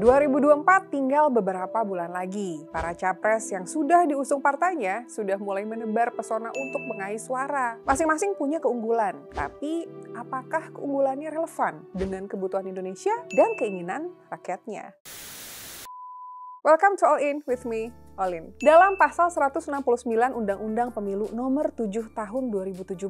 2024 tinggal beberapa bulan lagi. Para capres yang sudah diusung partainya sudah mulai menebar pesona untuk mengais suara. Masing-masing punya keunggulan, tapi apakah keunggulannya relevan dengan kebutuhan Indonesia dan keinginan rakyatnya? Welcome to All In with me, Olin. Dalam pasal 169 Undang-Undang Pemilu nomor 7 tahun 2017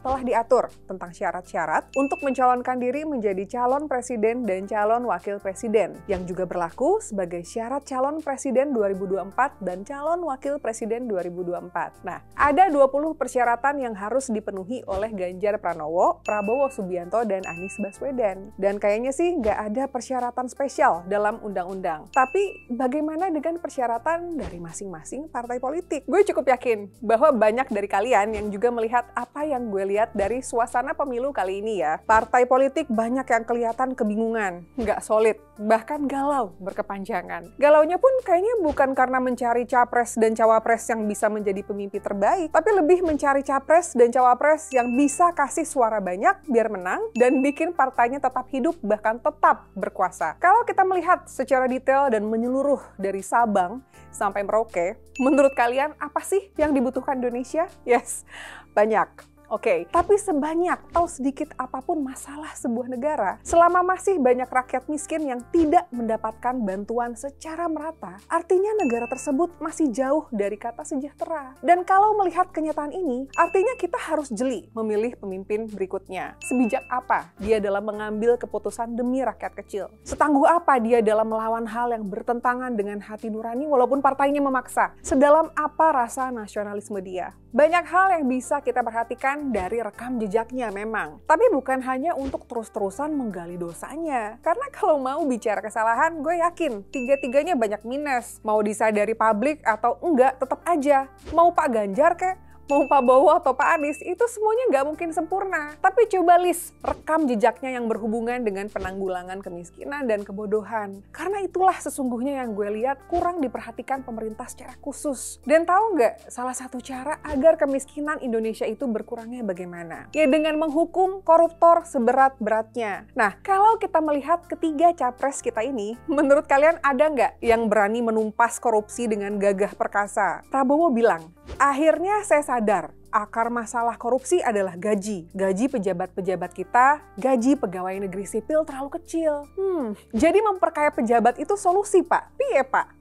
telah diatur tentang syarat-syarat untuk mencalonkan diri menjadi calon presiden dan calon wakil presiden, yang juga berlaku sebagai syarat calon presiden 2024 dan calon wakil presiden 2024. Nah, ada 20 persyaratan yang harus dipenuhi oleh Ganjar Pranowo, Prabowo Subianto, dan Anies Baswedan. Dan kayaknya sih nggak ada persyaratan spesial dalam undang-undang. Tapi bagaimana dengan persyaratan dari masing-masing partai politik? Gue cukup yakin bahwa banyak dari kalian yang juga melihat apa yang gue lihat dari suasana pemilu kali ini ya. Partai politik banyak yang kelihatan kebingungan, nggak solid, bahkan galau berkepanjangan. Galaunya pun kayaknya bukan karena mencari capres dan cawapres yang bisa menjadi pemimpin terbaik, tapi lebih mencari capres dan cawapres yang bisa kasih suara banyak biar menang dan bikin partainya tetap hidup bahkan tetap berkuasa. Kalau kita melihat secara detail dan menyeluruh dari Sabang sampai Merauke, menurut kalian apa sih yang dibutuhkan Indonesia? Yes, banyak. Oke, tapi sebanyak atau sedikit apapun masalah sebuah negara, selama masih banyak rakyat miskin yang tidak mendapatkan bantuan secara merata, artinya negara tersebut masih jauh dari kata sejahtera. Dan kalau melihat kenyataan ini, artinya kita harus jeli memilih pemimpin berikutnya. Sebijak apa dia dalam mengambil keputusan demi rakyat kecil? Setangguh apa dia dalam melawan hal yang bertentangan dengan hati nurani walaupun partainya memaksa? Sedalam apa rasa nasionalisme dia? Banyak hal yang bisa kita perhatikan dari rekam jejaknya memang. Tapi bukan hanya untuk terus-terusan menggali dosanya. Karena kalau mau bicara kesalahan, gue yakin tiga-tiganya banyak minus. Mau disadari publik atau enggak, tetap aja. Mau Pak Ganjar kek, mau Pak Bowo atau Pak Anies, itu semuanya nggak mungkin sempurna. Tapi coba list rekam jejaknya yang berhubungan dengan penanggulangan kemiskinan dan kebodohan. Karena itulah sesungguhnya yang gue lihat kurang diperhatikan pemerintah secara khusus. Dan tahu nggak, salah satu cara agar kemiskinan Indonesia itu berkurangnya bagaimana? Ya dengan menghukum koruptor seberat-beratnya. Nah, kalau kita melihat ketiga capres kita ini, menurut kalian ada nggak yang berani menumpas korupsi dengan gagah perkasa? Prabowo bilang, akhirnya saya sadar, akar masalah korupsi adalah gaji. Gaji pejabat-pejabat kita, gaji pegawai negeri sipil terlalu kecil. Jadi memperkaya pejabat itu solusi, Pak. Piye, Pak?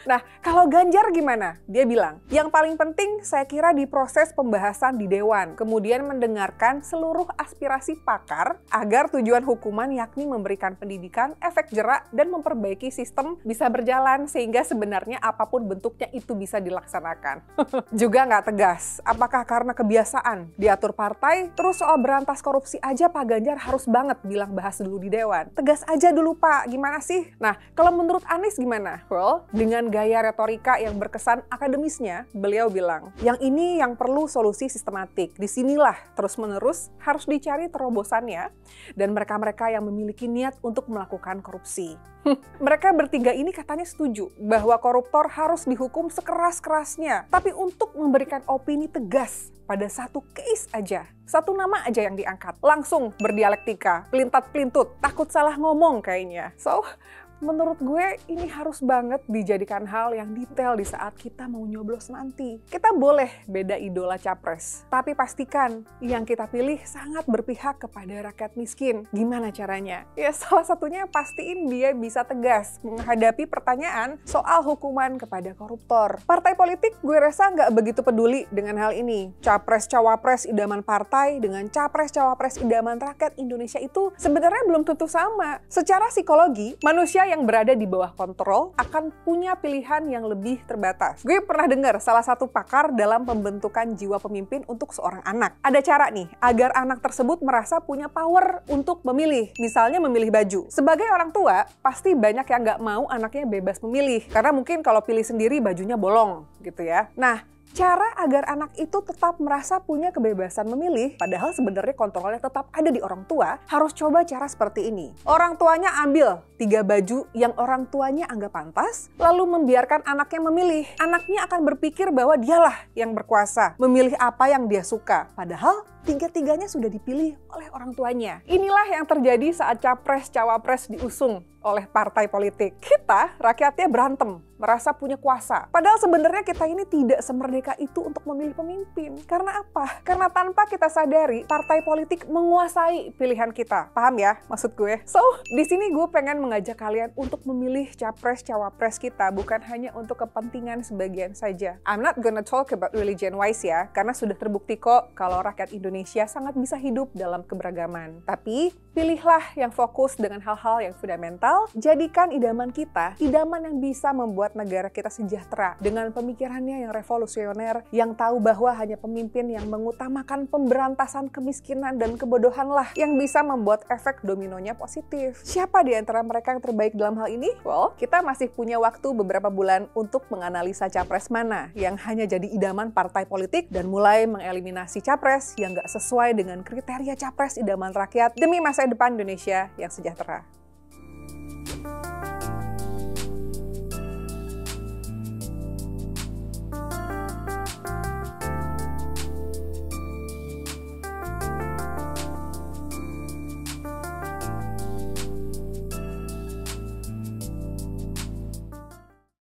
Nah, kalau Ganjar gimana? Dia bilang, yang paling penting saya kira di proses pembahasan di Dewan, kemudian mendengarkan seluruh aspirasi pakar agar tujuan hukuman yakni memberikan pendidikan, efek jerak, dan memperbaiki sistem bisa berjalan sehingga sebenarnya apapun bentuknya itu bisa dilaksanakan. Juga nggak tegas, apakah karena kebiasaan diatur partai, terus soal berantas korupsi aja Pak Ganjar harus banget bilang bahas dulu di Dewan. Tegas aja dulu Pak, gimana sih? Nah, kalau menurut Anies gimana? Well, dengan gaya retorika yang berkesan akademisnya, beliau bilang, yang ini yang perlu solusi sistematik. Disinilah terus-menerus harus dicari terobosannya dan mereka-mereka yang memiliki niat untuk melakukan korupsi. Mereka bertiga ini katanya setuju bahwa koruptor harus dihukum sekeras-kerasnya, tapi untuk memberikan opini tegas pada satu case aja, satu nama aja yang diangkat, langsung berdialektika, pelintat-pelintut, takut salah ngomong kayaknya. So, menurut gue ini harus banget dijadikan hal yang detail di saat kita mau nyoblos nanti. Kita boleh beda idola capres, tapi pastikan yang kita pilih sangat berpihak kepada rakyat miskin. Gimana caranya? Ya salah satunya pastiin dia bisa tegas menghadapi pertanyaan soal hukuman kepada koruptor. Partai politik gue rasa nggak begitu peduli dengan hal ini. Capres-cawapres idaman partai dengan capres-cawapres idaman rakyat Indonesia itu sebenarnya belum tentu sama. Secara psikologi, manusia yang berada di bawah kontrol akan punya pilihan yang lebih terbatas. Gue pernah dengar salah satu pakar dalam pembentukan jiwa pemimpin untuk seorang anak. Ada cara nih, agar anak tersebut merasa punya power untuk memilih. Misalnya memilih baju. Sebagai orang tua, pasti banyak yang nggak mau anaknya bebas memilih. Karena mungkin kalau pilih sendiri bajunya bolong gitu ya. Nah, cara agar anak itu tetap merasa punya kebebasan memilih, padahal sebenarnya kontrolnya tetap ada di orang tua, harus coba cara seperti ini. Orang tuanya ambil 3 baju yang orang tuanya anggap pantas, lalu membiarkan anaknya memilih. Anaknya akan berpikir bahwa dialah yang berkuasa, memilih apa yang dia suka. Padahal tiga-tiganya sudah dipilih oleh orang tuanya. Inilah yang terjadi saat capres-cawapres diusung oleh partai politik. Kita, rakyatnya berantem, merasa punya kuasa. Padahal sebenarnya kita ini tidak semerdeka itu untuk memilih pemimpin. Karena apa? Karena tanpa kita sadari, partai politik menguasai pilihan kita. Paham ya maksud gue? So, di sini gue pengen mengajak kalian untuk memilih capres-cawapres kita, bukan hanya untuk kepentingan sebagian saja. I'm not gonna talk about religion wise ya, karena sudah terbukti kok kalau rakyat Indonesia sangat bisa hidup dalam keberagaman. Tapi, pilihlah yang fokus dengan hal-hal yang fundamental. Jadikan idaman kita, idaman yang bisa membuat negara kita sejahtera dengan pemikirannya yang revolusioner, yang tahu bahwa hanya pemimpin yang mengutamakan pemberantasan kemiskinan dan kebodohanlah yang bisa membuat efek dominonya positif. Siapa di antara mereka yang terbaik dalam hal ini? Well, kita masih punya waktu beberapa bulan untuk menganalisa capres mana yang hanya jadi idaman partai politik dan mulai mengeliminasi capres yang nggak sesuai dengan kriteria capres idaman rakyat demi masa depan Indonesia yang sejahtera.